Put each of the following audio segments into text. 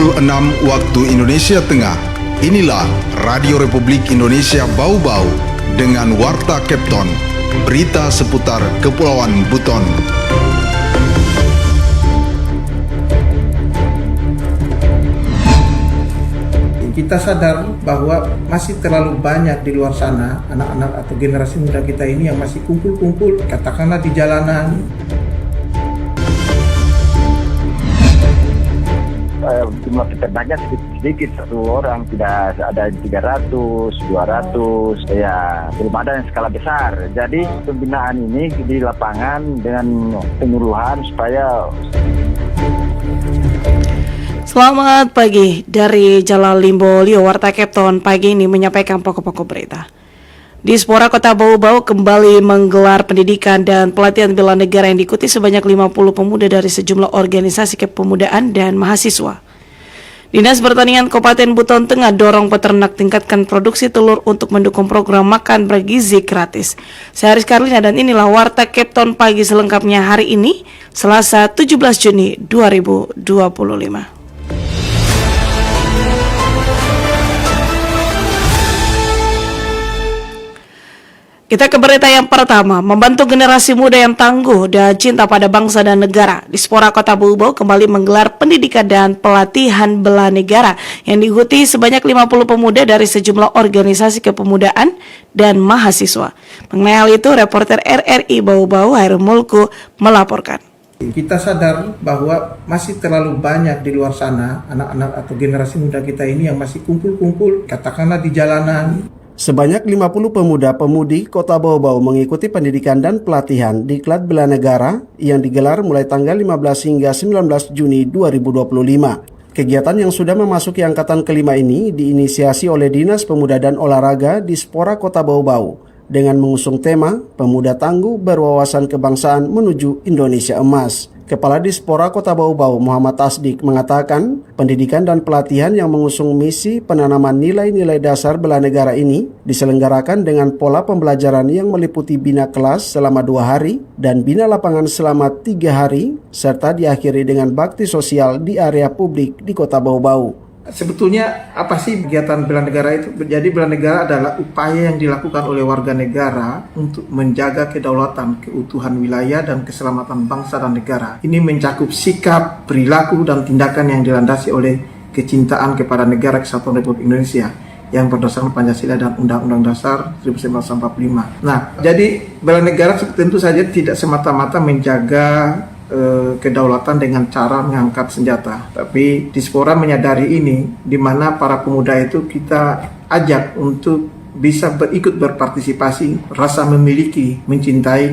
Pukul 6 waktu Indonesia Tengah. Inilah Radio Republik Indonesia Bau-Bau dengan Warta Kepton, berita seputar Kepulauan Buton. Kita sadar bahwa masih terlalu banyak di luar sana anak-anak atau generasi muda kita ini yang masih kumpul-kumpul, katakanlah di jalanan. Jumlah peternaknya sedikit, satu orang tidak ada 300, 200, ya belum ada yang skala besar. Jadi pembinaan ini di lapangan dengan penyuluhan supaya. Selamat pagi dari Jalan Limbo Lio, Warta Kepton pagi ini menyampaikan pokok-pokok berita. Dispora Kota Bau-Bau kembali menggelar pendidikan dan pelatihan bela negara yang diikuti sebanyak 50 pemuda dari sejumlah organisasi kepemudaan dan mahasiswa. Dinas Pertanian Kabupaten Buton Tengah dorong peternak tingkatkan produksi telur untuk mendukung program makan bergizi gratis. Saya Haris Karlina dan inilah Warta Kepton pagi selengkapnya hari ini, Selasa 17 Juni 2025. Kita ke berita yang pertama, membantu generasi muda yang tangguh dan cinta pada bangsa dan negara. Dispora Kota Bau-Bau kembali menggelar pendidikan dan pelatihan bela negara yang diikuti sebanyak 50 pemuda dari sejumlah organisasi kepemudaan dan mahasiswa. Mengenai hal itu, reporter RRI Bau-Bau Hairul Mulku melaporkan. Kita sadar bahwa masih terlalu banyak di luar sana anak-anak atau generasi muda kita ini yang masih kumpul-kumpul, katakanlah di jalanan. Sebanyak 50 pemuda-pemudi Kota Bau-Bau mengikuti pendidikan dan pelatihan di Diklat Bela Negara yang digelar mulai tanggal 15 hingga 19 Juni 2025. Kegiatan yang sudah memasuki angkatan kelima ini diinisiasi oleh Dinas Pemuda dan Olahraga Dispora Kota Bau-Bau dengan mengusung tema Pemuda Tangguh Berwawasan Kebangsaan Menuju Indonesia Emas. Kepala Dispora Kota Bau-Bau Muhammad Tasdik mengatakan pendidikan dan pelatihan yang mengusung misi penanaman nilai-nilai dasar bela negara ini diselenggarakan dengan pola pembelajaran yang meliputi bina kelas selama 2 hari dan bina lapangan selama 3 hari serta diakhiri dengan bakti sosial di area publik di Kota Bau-Bau. Sebetulnya apa sih kegiatan bela negara itu? Jadi bela negara adalah upaya yang dilakukan oleh warga negara untuk menjaga kedaulatan, keutuhan wilayah dan keselamatan bangsa dan negara. Ini mencakup sikap, perilaku dan tindakan yang dilandasi oleh kecintaan kepada negara Kesatuan Republik Indonesia yang berdasarkan Pancasila dan Undang-Undang Dasar 1945. Nah, jadi bela negara tentu saja tidak semata-mata menjaga kedaulatan dengan cara mengangkat senjata, tapi Dispora menyadari ini, di mana para pemuda itu kita ajak untuk bisa ikut berpartisipasi, rasa memiliki, mencintai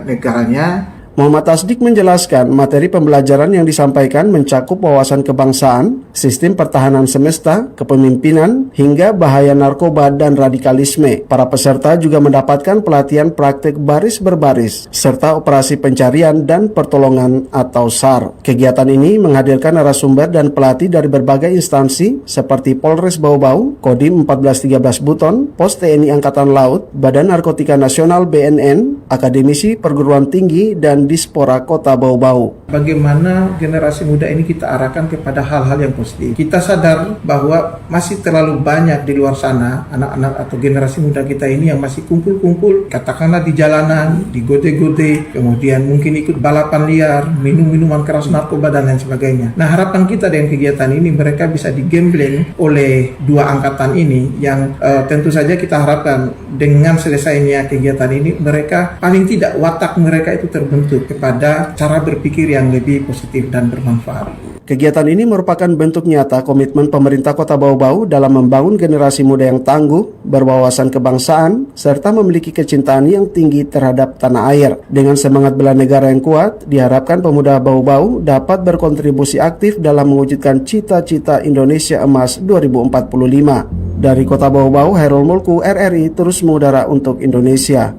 negaranya. Muhammad Tasdik menjelaskan materi pembelajaran yang disampaikan mencakup wawasan kebangsaan, sistem pertahanan semesta, kepemimpinan, hingga bahaya narkoba dan radikalisme. Para peserta juga mendapatkan pelatihan praktik baris berbaris, serta operasi pencarian dan pertolongan atau SAR. Kegiatan ini menghadirkan narasumber dan pelatih dari berbagai instansi seperti Polres Bau-Bau, Kodim 1413 Buton, Pos TNI Angkatan Laut, Badan Narkotika Nasional BNN, akademisi perguruan tinggi, dan Dispora Kota Bau-Bau. Bagaimana generasi muda ini kita arahkan kepada hal-hal yang positif. Kita sadar bahwa masih terlalu banyak di luar sana anak-anak atau generasi muda kita ini yang masih kumpul-kumpul, katakanlah di jalanan, di gode-gode, kemudian mungkin ikut balapan liar, minum minuman keras, narkoba dan lain sebagainya. Nah, harapan kita dengan kegiatan ini mereka bisa digembleng oleh 2 angkatan ini yang tentu saja kita harapkan dengan selesainya kegiatan ini mereka paling tidak watak mereka itu terbentuk kepada cara berpikir yang lebih positif dan bermanfaat. Kegiatan ini merupakan bentuk nyata komitmen pemerintah Kota Bau-Bau dalam membangun generasi muda yang tangguh, berwawasan kebangsaan, serta memiliki kecintaan yang tinggi terhadap tanah air. Dengan semangat bela negara yang kuat, diharapkan pemuda Bau-Bau dapat berkontribusi aktif dalam mewujudkan cita-cita Indonesia Emas 2045. Dari Kota Bau-Bau, Hairul Mulku, RRI terus mengudara untuk Indonesia.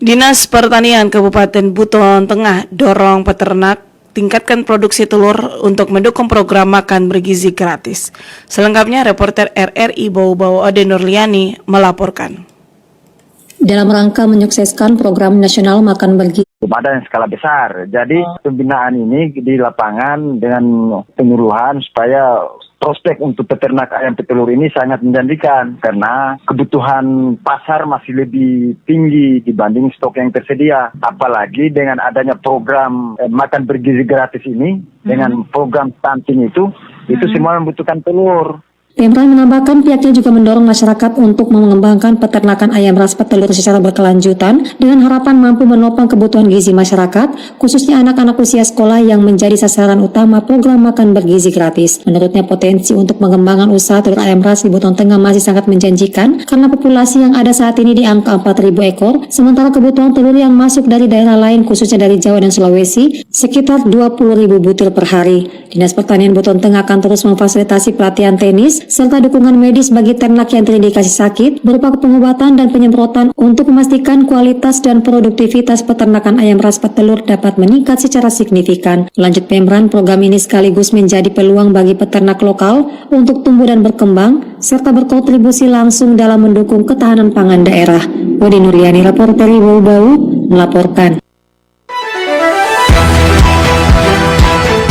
Dinas Pertanian Kabupaten Buton Tengah dorong peternak tingkatkan produksi telur untuk mendukung program makan bergizi gratis. Selengkapnya reporter RRI Bau-Bau Ade Nurliani melaporkan. dalam rangka menyukseskan program nasional makan bergizi. Belum ada yang skala besar. Jadi pembinaan ini di lapangan dengan penyuluhan supaya prospek untuk peternak ayam petelur ini sangat menjanjikan karena kebutuhan pasar masih lebih tinggi dibanding stok yang tersedia. Apalagi dengan adanya program makan bergizi gratis ini, dengan program stunting itu semua membutuhkan telur. Pemprov menambahkan pihaknya juga mendorong masyarakat untuk mengembangkan peternakan ayam ras petelur secara berkelanjutan dengan harapan mampu menopang kebutuhan gizi masyarakat, khususnya anak-anak usia sekolah yang menjadi sasaran utama program makan bergizi gratis. Menurutnya potensi untuk mengembangkan usaha telur ayam ras di Buton Tengah masih sangat menjanjikan karena populasi yang ada saat ini di angka 4.000 ekor, sementara kebutuhan telur yang masuk dari daerah lain khususnya dari Jawa dan Sulawesi sekitar 20.000 butir per hari. Dinas Pertanian Buton Tengah akan terus memfasilitasi pelatihan teknis serta dukungan medis bagi ternak yang terindikasi sakit berupa pengobatan dan penyemprotan untuk memastikan kualitas dan produktivitas peternakan ayam ras petelur dapat meningkat secara signifikan. Lanjut Pemran, program ini sekaligus menjadi peluang bagi peternak lokal untuk tumbuh dan berkembang serta berkontribusi langsung dalam mendukung ketahanan pangan daerah. Wadi Nuriani, reporter Bau-Bau, melaporkan.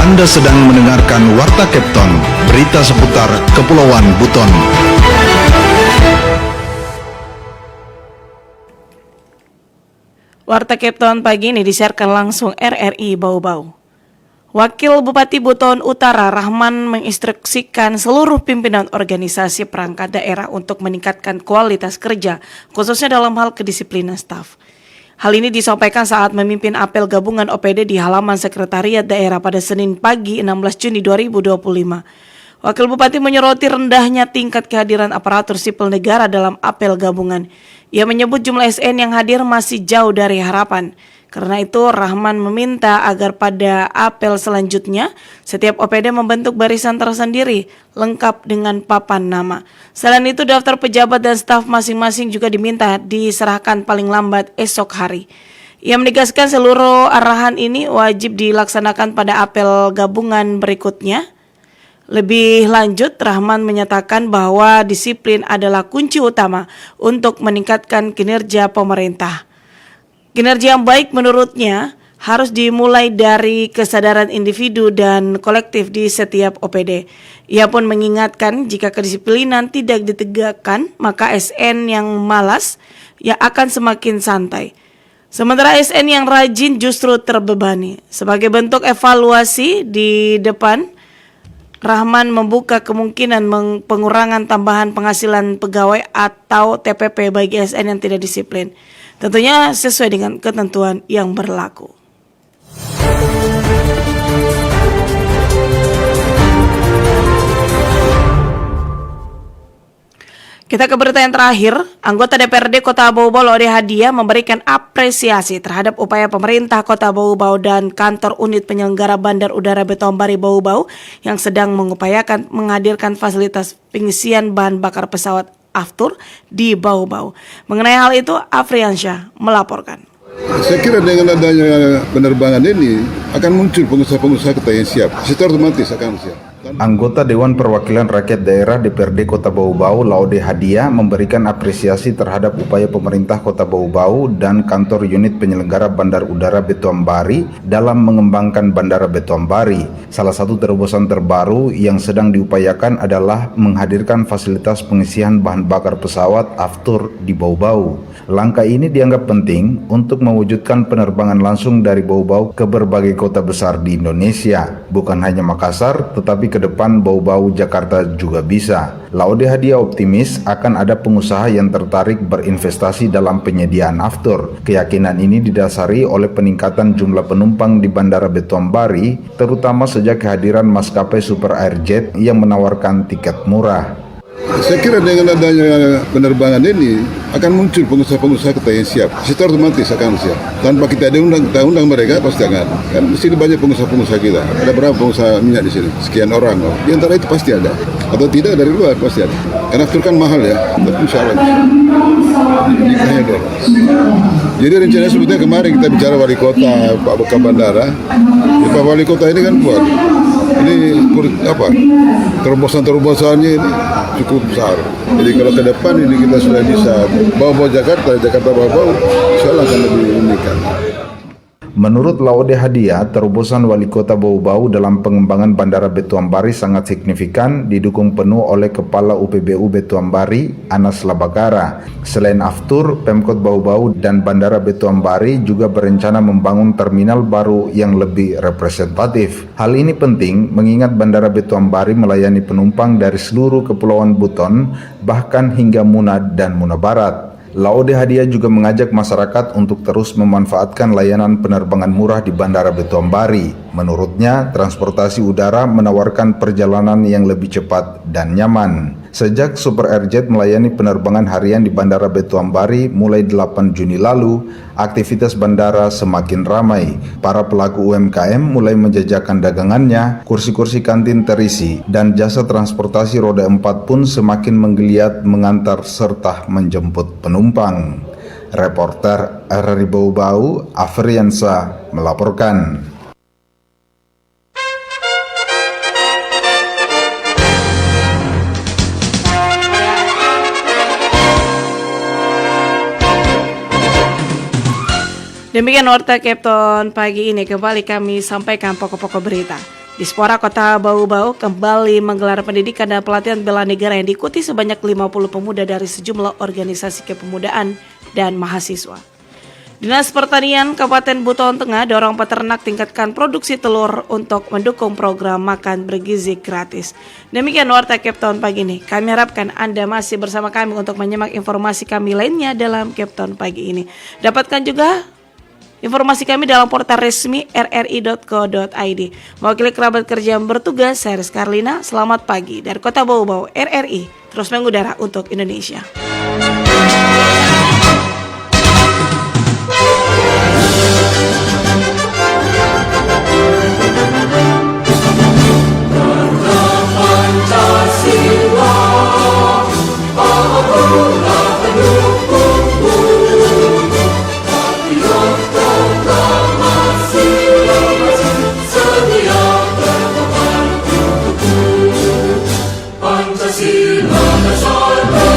Anda sedang mendengarkan Warta Kepton, berita seputar Kepulauan Buton. Warta Kepton pagi ini disiarkan langsung RRI Bau-Bau. Wakil Bupati Buton Utara Rahman menginstruksikan seluruh pimpinan organisasi perangkat daerah untuk meningkatkan kualitas kerja, khususnya dalam hal kedisiplinan staf. Hal ini disampaikan saat memimpin apel gabungan OPD di halaman Sekretariat Daerah pada Senin pagi 16 Juni 2025. Wakil Bupati menyoroti rendahnya tingkat kehadiran aparatur sipil negara dalam apel gabungan. Ia menyebut jumlah SN yang hadir masih jauh dari harapan. Karena itu, Rahman meminta agar pada apel selanjutnya, setiap OPD membentuk barisan tersendiri, lengkap dengan papan nama. Selain itu, daftar pejabat dan staf masing-masing juga diminta diserahkan paling lambat esok hari. Ia menegaskan seluruh arahan ini wajib dilaksanakan pada apel gabungan berikutnya. Lebih lanjut, Rahman menyatakan bahwa disiplin adalah kunci utama untuk meningkatkan kinerja pemerintah. Kinerja yang baik menurutnya harus dimulai dari kesadaran individu dan kolektif di setiap OPD. Ia pun mengingatkan jika kedisiplinan tidak ditegakkan, maka SN yang malas ya akan semakin santai. Sementara SN yang rajin justru terbebani. Sebagai bentuk evaluasi di depan, Rahman membuka kemungkinan pengurangan tambahan penghasilan pegawai atau TPP bagi SN yang tidak disiplin. Tentunya sesuai dengan ketentuan yang berlaku. Kita ke berita yang terakhir. Anggota DPRD Kota Bau-Bau Laude Hadia memberikan apresiasi terhadap upaya pemerintah Kota Bau-Bau dan kantor unit penyelenggara Bandar Udara Betombari Bau-Bau yang sedang mengupayakan menghadirkan fasilitas pengisian bahan bakar pesawat Aftur di Bau-Bau. Mengenai hal itu, Afriansyah melaporkan. Saya kira dengan adanya penerbangan ini akan muncul pengusaha-pengusaha kita yang siap. Secara otomatis akan siap. Anggota Dewan Perwakilan Rakyat Daerah DPRD Kota Bau-Bau Laude Hadia memberikan apresiasi terhadap upaya pemerintah Kota Bau-Bau dan kantor unit penyelenggara Bandar Udara Betombari dalam mengembangkan Bandara Betombari. Salah satu terobosan terbaru yang sedang diupayakan adalah menghadirkan fasilitas pengisian bahan bakar pesawat Aftur di Bau-Bau. Langkah ini dianggap penting untuk mewujudkan penerbangan langsung dari Bau-Bau ke berbagai kota besar di Indonesia. Bukan hanya Makassar, tetapi ke depan Bau-Bau Jakarta juga bisa. Laude Hadia optimis akan ada pengusaha yang tertarik berinvestasi dalam penyediaan Aftur. Keyakinan ini didasari oleh peningkatan jumlah penumpang di Bandara Betombari, terutama sejak kehadiran maskapai Super Airjet yang menawarkan tiket murah. Saya kira dengan adanya penerbangan ini akan muncul pengusaha-pengusaha kita yang siap. Secara otomatis akan siap. Tanpa kita undang mereka pasti akan. Kan di sini banyak pengusaha-pengusaha kita. Ada berapa pengusaha minyak di sini? Sekian orang. Di antara itu pasti ada. Atau tidak dari luar pasti ada. Karena Aftur kan mahal ya. Tapi insya Allah. Jadi rencananya sebetulnya kemarin kita bicara wali kota Pak Beka Bandara. Pak wali kota ini kan buat Ini terobosan-terobosannya ini cukup besar. Jadi kalau ke depan ini kita sudah bisa bawa Jakarta bawa, insya Allah akan lebih meningkat. Menurut Laude Hadia, terobosan Wali Kota Bau-Bau dalam pengembangan Bandara Betuambari sangat signifikan, didukung penuh oleh Kepala UPBU Betuambari, Anas Labakara. Selain Aftur, Pemkot Bau-Bau dan Bandara Betuambari juga berencana membangun terminal baru yang lebih representatif. Hal ini penting mengingat Bandara Betuambari melayani penumpang dari seluruh Kepulauan Buton, bahkan hingga Muna dan Muna Barat. Laude Hadia juga mengajak masyarakat untuk terus memanfaatkan layanan penerbangan murah di Bandara Betuambari. Menurutnya, transportasi udara menawarkan perjalanan yang lebih cepat dan nyaman. Sejak Super Airjet melayani penerbangan harian di Bandara Betuambari mulai 8 Juni lalu, aktivitas bandara semakin ramai. Para pelaku UMKM mulai menjajakan dagangannya, kursi-kursi kantin terisi, dan jasa transportasi roda 4 pun semakin menggeliat mengantar serta menjemput penumpang. Reporter RRI Bau-Bau, Afriansa melaporkan. Demikian Warta Kepton pagi ini, kembali kami sampaikan pokok-pokok berita. Dispora Kota Bau-Bau kembali menggelar pendidikan dan pelatihan bela negara yang diikuti sebanyak 50 pemuda dari sejumlah organisasi kepemudaan dan mahasiswa. Dinas Pertanian Kabupaten Buton Tengah dorong peternak tingkatkan produksi telur untuk mendukung program makan bergizi gratis. Demikian Warta Kepton pagi ini. Kami harapkan Anda masih bersama kami untuk menyimak informasi kami lainnya dalam Kepton pagi ini. Dapatkan juga informasi kami dalam portal resmi rri.co.id. Mewakili kerabat kerja yang bertugas, saya Rizka Arlina. Selamat pagi dari Kota Bau-Bau, RRI terus mengudara untuk Indonesia. Pancasila nasional.